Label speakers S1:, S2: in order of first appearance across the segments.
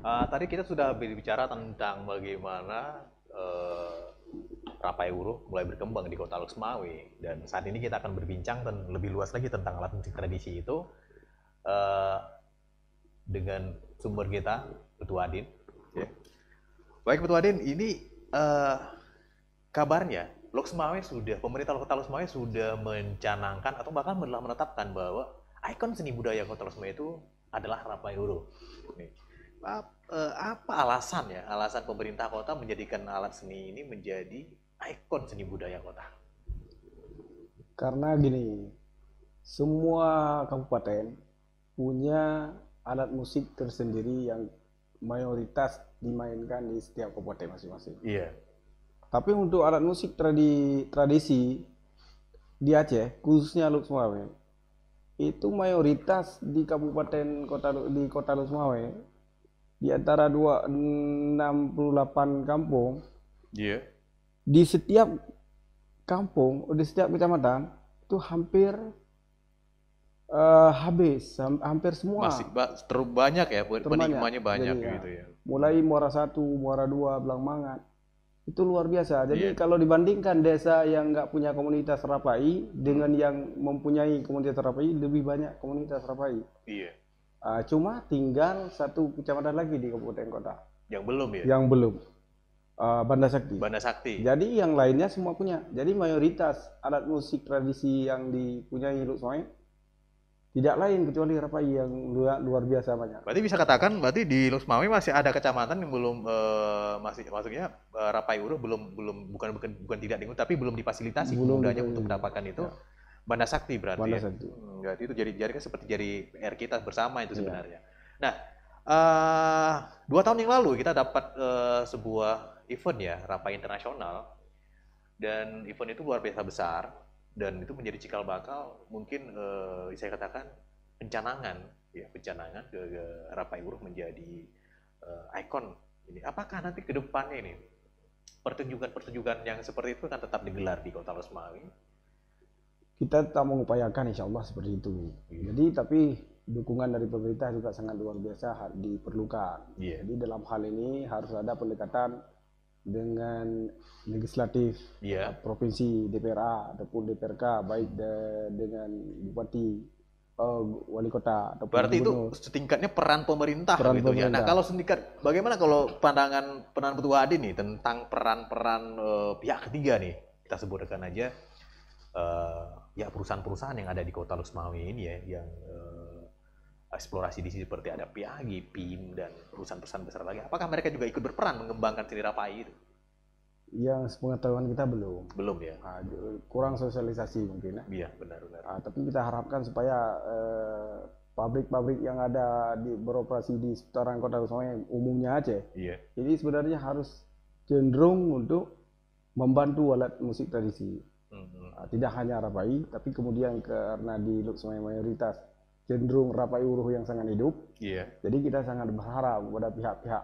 S1: Tadi kita sudah berbicara tentang bagaimana Rapai Uruh mulai berkembang di Kota Loksmawe, dan saat ini kita akan berbincang lebih luas lagi tentang alat musik tradisi itu eh, dengan sumber kita, Ketua Adin. Ya. Baik Ketua Adin, ini kabarnya pemerintah Kota Loksmawe sudah mencanangkan atau bahkan telah menetapkan bahwa ikon seni budaya Kota Loksmawe itu adalah Rapai Uruh. Apa alasan pemerintah kota menjadikan alat seni ini menjadi ikon seni budaya kota?
S2: Karena gini, semua kabupaten punya alat musik tersendiri yang mayoritas dimainkan di setiap kabupaten masing-masing.
S1: Iya.
S2: Tapi untuk alat musik tradisi di Aceh, khususnya Luk Sumawe, itu mayoritas di kota Luk Sumawe, di antara 68 kampung,
S1: Iya.
S2: di setiap kampung, di setiap kecamatan itu hampir semua.
S1: Masih terlalu banyak ya, penikmatnya banyak
S2: Jadi,
S1: gitu ya.
S2: mulai Muara 1, Muara 2, Blangmangat, itu luar biasa. Jadi
S1: Iya.
S2: kalau dibandingkan desa yang nggak punya komunitas Rapai dengan yang mempunyai komunitas Rapai, lebih banyak komunitas Rapai.
S1: Iya.
S2: Cuma tinggal satu kecamatan lagi di kabupaten kota
S1: Yang belum ya.
S2: yang belum, Banda Sakti.
S1: Banda Sakti.
S2: Jadi yang lainnya semua punya. Jadi mayoritas alat musik tradisi yang dipunyai Luk Soe tidak lain kecuali Rapai yang luar biasa banyak.
S1: Berarti bisa katakan, berarti di Loksmawe masih ada kecamatan yang belum maksudnya Rapai Uruh bukan tidak diikut, tapi belum difasilitasi pemudanya untuk mendapatkan itu. Ya. Banda Sakti berarti.
S2: Banda Sakti.
S1: Berarti itu jadi seperti PR kita bersama itu sebenarnya. Nah, 2 tahun yang lalu kita dapat sebuah event ya, Rapai Internasional, dan event itu luar biasa besar, dan itu menjadi cikal bakal mungkin saya katakan pencanangan ke Rapai Uruh menjadi ikon ini. Apakah nanti ke depannya ini pertunjukan yang seperti itu kan tetap digelar di Kota Loksmawe?
S2: Kita tetap mengupayakan insya Allah seperti itu. Jadi tapi dukungan dari pemerintah juga sangat luar biasa diperlukan. Jadi dalam hal ini harus ada pendekatan dengan legislatif, provinsi, DPRA ataupun DPRK, baik dengan bupati, wali kota ataupun
S1: berarti gubernur. Itu setingkatnya peran pemerintah gitu ya. Nah, kalau setingkat bagaimana kalau pandangan Ketua Adin nih tentang peran-peran pihak ketiga nih, kita sebutkan aja ya perusahaan-perusahaan yang ada di Kota Loksmawe ini ya, yang eksplorasi di sini seperti ada Piagi, PIM, dan perusahaan-perusahaan besar lagi. Apakah mereka juga ikut berperan mengembangkan seni Rapai itu?
S2: Yang sepengetahuan kita belum.
S1: Belum ya?
S2: Kurang sosialisasi mungkin ya.
S1: Iya, benar-benar.
S2: Tapi kita harapkan supaya pabrik-pabrik yang ada beroperasi di seputaran Kota Loksmawe umumnya Aceh.
S1: Iya.
S2: Jadi sebenarnya harus cenderung untuk membantu alat musik tradisi. Tidak hanya Rapai, tapi kemudian karena di Loksmawe mayoritas cenderung Rapai Uruh yang sangat hidup.
S1: Iya.
S2: Jadi kita sangat berharap kepada pihak-pihak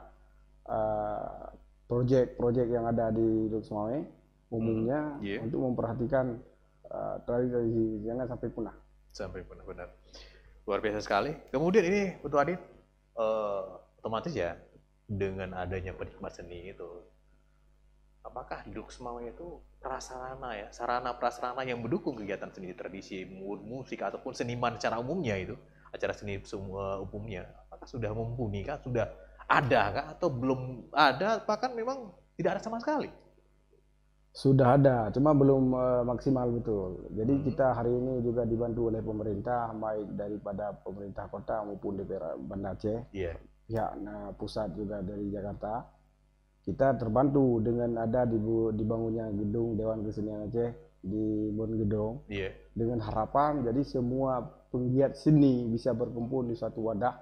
S2: proyek-proyek yang ada di Loksmawe umumnya untuk memperhatikan tradisi jangan sampai punah.
S1: Sampai punah, benar. Luar biasa sekali. Kemudian ini Ketua Adin, otomatis ya dengan adanya penikmat seni itu, apakah di Loksmawe itu sarana prasarana yang mendukung kegiatan seni tradisi, musik ataupun seniman secara umumnya itu, acara seni semua umumnya, apakah sudah mumpuni kah, sudah ada kah, atau belum ada, bahkan memang tidak ada sama sekali?
S2: Sudah ada, cuma belum maksimal betul. Jadi kita hari ini juga dibantu oleh pemerintah, baik daripada pemerintah kota maupun DPR Banda Aceh, pihak pusat juga dari Jakarta. Kita terbantu dengan ada dibangunnya gedung Dewan Kesenian Aceh di Bongedong, dengan harapan jadi semua penggiat seni bisa berkumpul di suatu wadah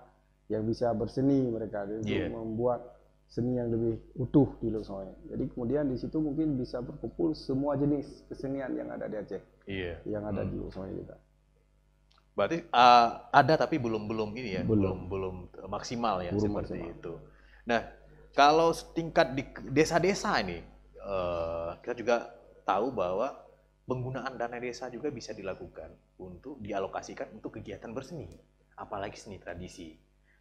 S2: yang bisa berseni mereka untuk membuat seni yang lebih utuh di Loksmawe. Jadi kemudian di situ mungkin bisa berkumpul semua jenis kesenian yang ada di Aceh, yang ada di Loksmawe kita.
S1: Berarti ada tapi belum ini ya, belum maksimal ya, seperti itu. Nah, kalau tingkat di desa-desa ini, kita juga tahu bahwa penggunaan dana desa juga bisa dilakukan untuk dialokasikan untuk kegiatan berseni, apalagi seni tradisi.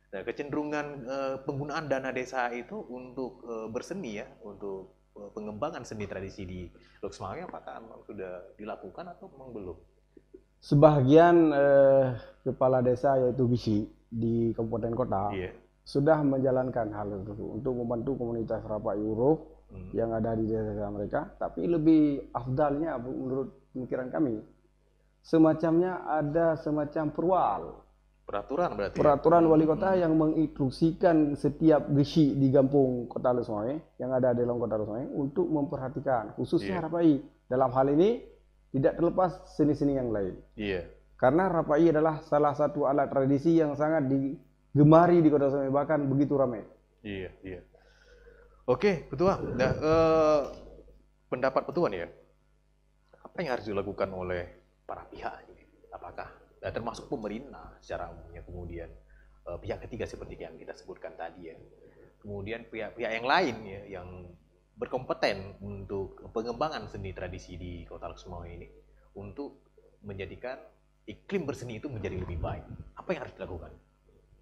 S1: Nah, kecenderungan penggunaan dana desa itu untuk berseni ya, untuk pengembangan seni tradisi di Lok Semawe, apakah memang sudah dilakukan atau memang belum?
S2: Sebagian kepala desa yaitu bisi di kabupaten kota sudah menjalankan hal itu untuk membantu komunitas Rapai Uruf yang ada di desa mereka. Tapi lebih afdalnya menurut pemikiran kami, semacamnya ada semacam
S1: peraturan berarti
S2: peraturan wali kota yang menginstruksikan setiap gesi di kampung Kota Lok Semawe yang ada di dalam Kota Lok Semawe untuk memperhatikan khususnya Rapai. Dalam hal ini tidak terlepas seni-seni yang lain. Karena Rapai adalah salah satu alat tradisi yang sangat digemari di Kota Semawe, bahkan begitu ramai.
S1: Oke, Petua. Nah, pendapat Petua nih ya, apa yang harus dilakukan oleh para pihak ini? Apakah termasuk pemerintah secara umumnya, kemudian pihak ketiga seperti yang kita sebutkan tadi ya, kemudian pihak-pihak yang lain ya, yang berkompeten untuk pengembangan seni tradisi di Kota Lok Semawe ini untuk menjadikan iklim berseni itu menjadi lebih baik. Apa yang harus dilakukan?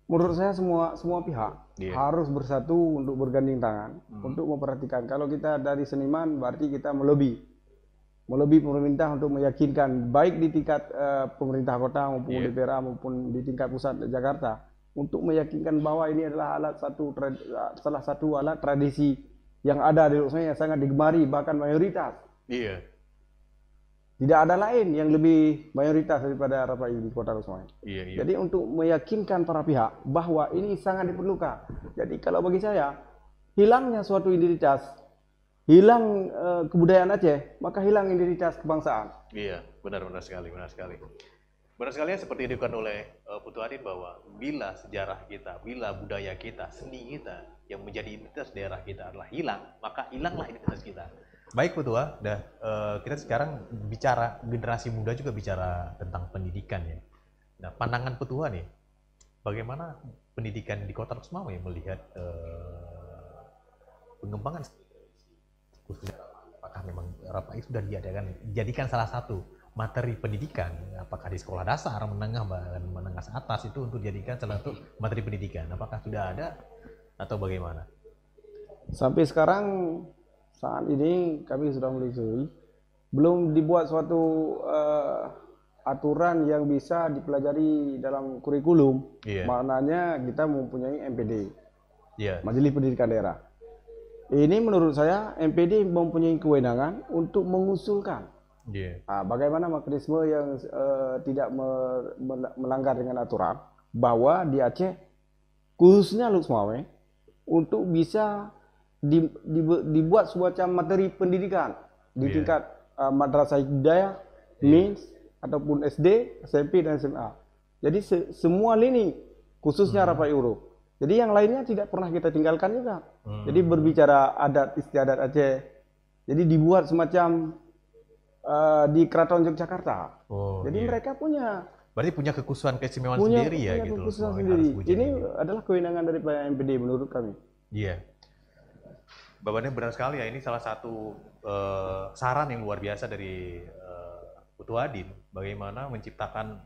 S2: Menurut saya semua pihak harus bersatu untuk bergandeng tangan untuk memperhatikan. Kalau kita dari seniman berarti kita melobi pemerintah untuk meyakinkan baik di tingkat pemerintah kota maupun DPR maupun di tingkat pusat Jakarta untuk meyakinkan bahwa ini adalah salah satu alat tradisi yang ada di Lok Semawe yang sangat digemari bahkan mayoritas. Tidak ada lain yang lebih mayoritas daripada Rapai di Kota Lok Semawe. Jadi untuk meyakinkan para pihak bahwa ini sangat diperlukan. Jadi kalau bagi saya, hilangnya suatu identitas, hilang kebudayaan Aceh, maka hilang identitas kebangsaan.
S1: Benar sekali. Benar sekali ya, seperti dikatakan oleh Putu Adin bahwa bila sejarah kita, bila budaya kita, seni kita yang menjadi identitas daerah kita adalah hilang, maka hilanglah identitas kita. Baik Putua, kita sekarang bicara generasi muda juga bicara tentang pendidikan ya. Nah, pandangan Putua nih, bagaimana pendidikan di Kota Lok Semawe melihat pengembangan khususnya, apakah memang Rapai sudah dijadikan salah satu materi pendidikan, apakah di sekolah dasar, menengah atas itu untuk dijadikan salah satu materi pendidikan, apakah sudah ada atau bagaimana?
S2: Sampai sekarang saat ini kami sudah menelusuri, belum dibuat suatu aturan yang bisa dipelajari dalam kurikulum. Maknanya kita mempunyai MPD, Majelis Pendidikan Daerah. Ini menurut saya MPD mempunyai kewenangan untuk mengusulkan bagaimana mekanisme yang tidak melanggar dengan aturan, bahwa di Aceh khususnya Lok Semawe untuk bisa dibuat semacam materi pendidikan di tingkat madrasah hidayah, MINS ataupun SD, SMP dan SMA. Jadi semua lini khususnya Rapai Uruf. Jadi yang lainnya tidak pernah kita tinggalkan juga. Jadi berbicara adat istiadat Aceh. Jadi dibuat semacam di Keraton Yogyakarta. Jadi mereka
S1: berarti punya kekhususan keistimewaan sendiri ya gitu.
S2: Ini adalah kewenangan dari MPD menurut kami.
S1: Bahannya benar sekali ya, ini salah satu saran yang luar biasa dari Putu Adin, bagaimana menciptakan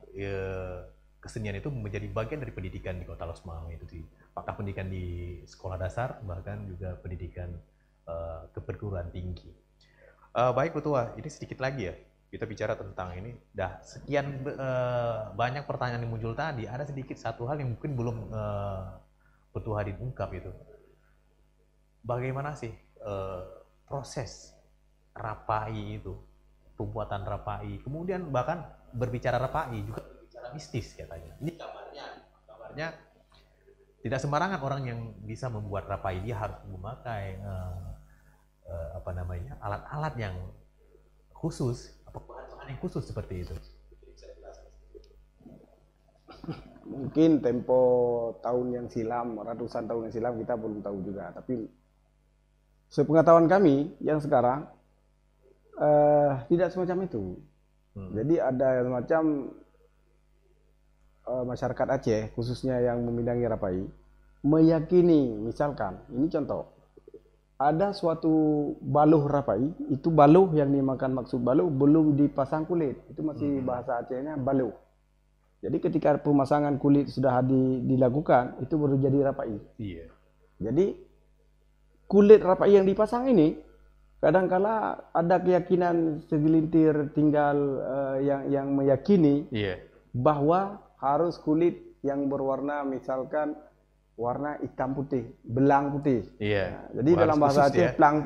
S1: kesenian itu menjadi bagian dari pendidikan di Kota Lok Semawe itu, apakah pendidikan di sekolah dasar, bahkan juga pendidikan keperguruan tinggi. Baik Putua, ini sedikit lagi ya, kita bicara tentang ini, sekian banyak pertanyaan yang muncul tadi, ada sedikit satu hal yang mungkin belum Putu Adin ungkap itu. Bagaimana sih proses Rapai itu, pembuatan Rapai, kemudian bahkan berbicara Rapai juga berbicara mistis katanya. Ini kabarnya tidak sembarangan orang yang bisa membuat Rapai, dia harus memakai alat-alat yang khusus, bahan-bahan yang khusus seperti itu.
S2: Mungkin tempo tahun yang silam, ratusan tahun yang silam kita belum tahu juga, tapi sepengetahuan kami yang sekarang tidak semacam itu. Jadi ada semacam masyarakat Aceh khususnya yang memindangi Rapai meyakini, misalkan ini contoh, ada suatu baluh Rapai, itu baluh yang dimakan, maksud baluh belum dipasang kulit, itu masih bahasa Acehnya baluh. Jadi ketika pemasangan kulit sudah dilakukan, itu baru jadi rapai.
S1: Iya.
S2: Jadi kulit rapai yang dipasang ini kadangkala ada keyakinan segelintir tinggal yang meyakini bahwa harus kulit yang berwarna misalkan warna hitam putih, belang putih.
S1: Iya.
S2: Nah, jadi dalam bahasa Aceh plang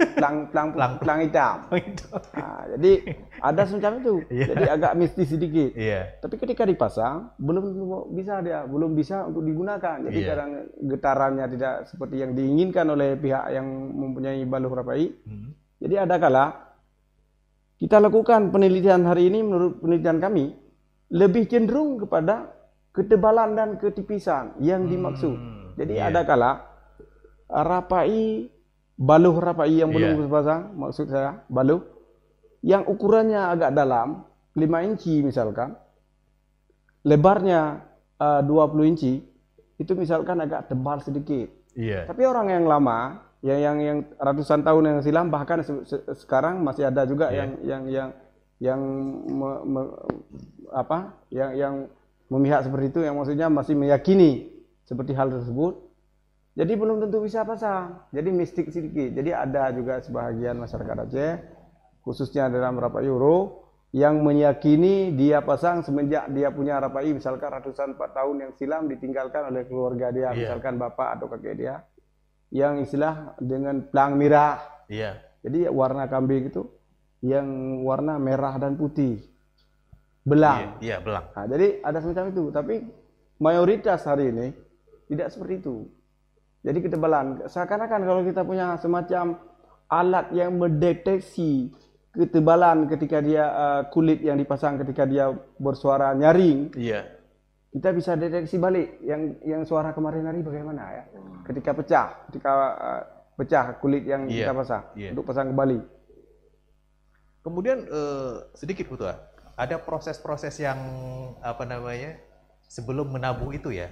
S2: hitam. Nah, jadi ada semacam itu. Jadi agak mistis sedikit. Tapi ketika dipasang belum bisa untuk digunakan. Jadi kadang getarannya tidak seperti yang diinginkan oleh pihak yang mempunyai baluh rapai. Jadi ada kala kita lakukan penelitian hari ini, menurut penelitian kami lebih cenderung kepada ketebalan dan ketipisan yang dimaksud. Jadi ada kala rapai, baluh rapai yang belum terpasang, maksud saya baluh yang ukurannya agak dalam, 5 inci misalkan, lebarnya 20 inci, itu misalkan agak tebal sedikit. Tapi orang yang lama, yang ratusan tahun yang silam, bahkan sekarang masih ada juga yang memihak seperti itu, yang maksudnya masih meyakini seperti hal tersebut. Jadi belum tentu bisa pasang. Jadi mistik sedikit. Jadi ada juga sebahagian masyarakat Aceh, khususnya dalam rapai Euro, yang meyakini dia pasang semenjak dia punya rapai, misalkan ratusan 4 tahun yang silam ditinggalkan oleh keluarga dia, misalkan bapak atau kakek dia, yang istilah dengan plang merah. Jadi warna kambing itu yang warna merah dan putih, belang.
S1: Belang.
S2: Nah, jadi ada semacam itu. Tapi mayoritas hari ini tidak seperti itu. Jadi ketebalan, seakan-akan kalau kita punya semacam alat yang mendeteksi ketebalan ketika dia kulit yang dipasang ketika dia bersuara nyaring, kita bisa deteksi balik yang suara kemarin hari bagaimana ya. Ketika pecah kulit yang kita pasang untuk pasang kembali.
S1: Kemudian sedikit Putua, ada proses-proses yang sebelum menabuh itu ya.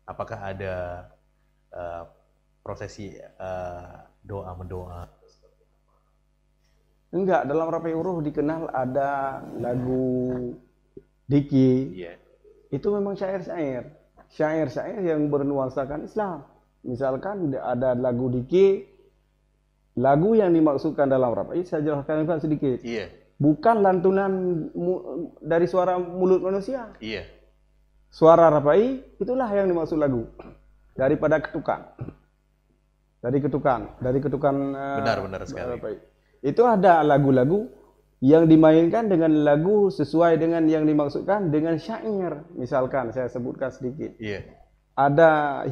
S1: Apakah ada prosesi doa mendoa?
S2: Enggak, dalam rapai Uruh dikenal ada lagu Diki. Itu memang syair-syair yang bernuansakan Islam. Misalkan ada lagu Diki, lagu yang dimaksudkan dalam rapai saya jelaskan sedikit. Bukan lantunan dari suara mulut manusia. Suara rapai itulah yang dimaksud lagu, daripada ketukan. Dari ketukan
S1: benar sekali.
S2: Rapai. Itu ada lagu-lagu yang dimainkan dengan lagu sesuai dengan yang dimaksudkan dengan syair. Misalkan saya sebutkan sedikit. Ada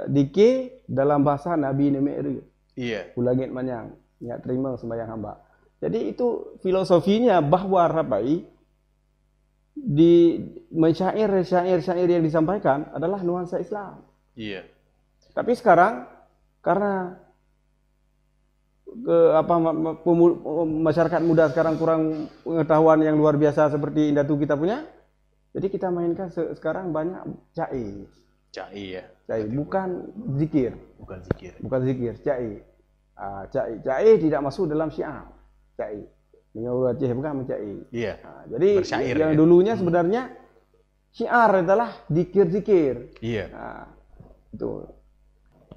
S2: dike dalam bahasa Nabi Nemeri. Ulangit manyang, nyak terima sembahyang hamba. Jadi itu filosofinya bahwa rapai di syair yang disampaikan adalah nuansa Islam. Tapi sekarang karena masyarakat muda sekarang kurang pengetahuan yang luar biasa seperti Indatu kita punya, jadi kita mainkan sekarang banyak cai. Cai, bukan zikir. Bukan zikir, cai. Cai tidak masuk dalam syiar. Cai. Menurut Aceh bukan mencai. Jadi bersair, yang dulunya sebenarnya syiar adalah zikir-zikir. Itu.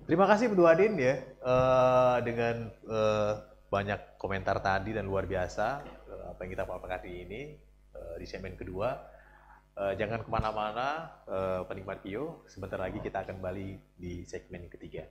S1: Terima kasih Bu Adin ya dengan banyak komentar tadi dan luar biasa apa yang kita paparkan hari ini di segmen kedua. Jangan kemana-mana penikmat Pio, sebentar lagi kita akan kembali di segmen ketiga.